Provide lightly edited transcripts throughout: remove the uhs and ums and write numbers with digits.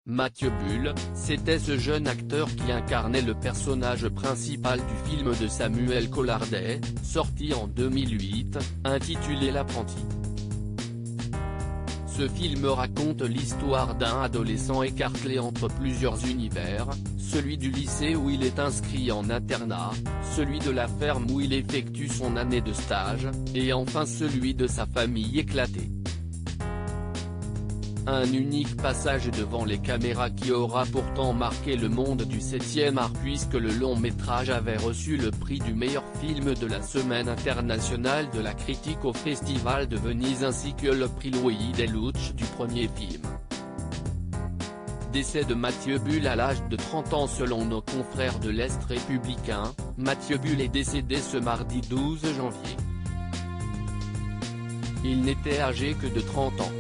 Mathieu Bull, c'était ce jeune acteur qui incarnait le personnage principal du film de Samuel Collardet, sorti en 2008, intitulé L'Apprenti. Ce film raconte l'histoire d'un adolescent écartelé entre plusieurs univers, celui du lycée où il est inscrit en internat, celui de la ferme où il effectue son année de stage, et enfin celui de sa famille éclatée. Un unique passage devant les caméras qui aura pourtant marqué le monde du 7e art puisque le long-métrage avait reçu le prix du meilleur film de la Semaine internationale de la critique au Festival de Venise ainsi que le prix Louis Deluche du premier film. Décès de Mathieu Bull à l'âge de 30 ans selon nos confrères de l'Est républicain, Mathieu Bull est décédé ce mardi 12 janvier. Il n'était âgé que de 30 ans.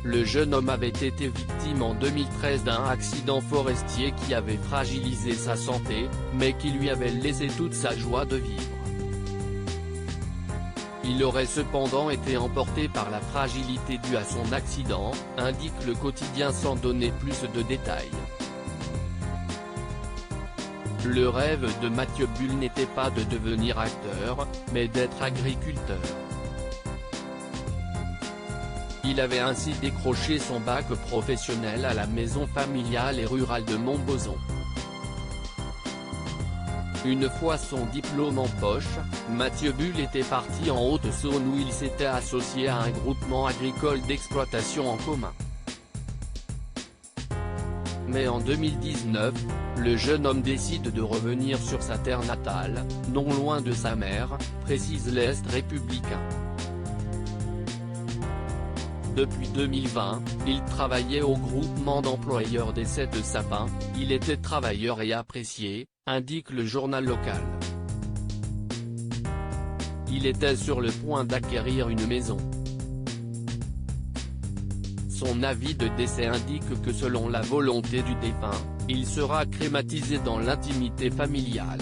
Le jeune homme avait été victime en 2013 d'un accident forestier qui avait fragilisé sa santé, mais qui lui avait laissé toute sa joie de vivre. Il aurait cependant été emporté par la fragilité due à son accident, indique le quotidien sans donner plus de détails. Le rêve de Mathieu Bull n'était pas de devenir acteur, mais d'être agriculteur. Il avait ainsi décroché son bac professionnel à la maison familiale et rurale de Montbozon. Une fois son diplôme en poche, Mathieu Bull était parti en Haute-Saône où il s'était associé à un groupement agricole d'exploitation en commun. Mais en 2019, le jeune homme décide de revenir sur sa terre natale, non loin de sa mère, précise l'Est républicain. Depuis 2020, il travaillait au groupement d'employeurs des 7 Sapins, il était travailleur et apprécié, indique le journal local. Il était sur le point d'acquérir une maison. Son avis de décès indique que selon la volonté du défunt, il sera crématisé dans l'intimité familiale.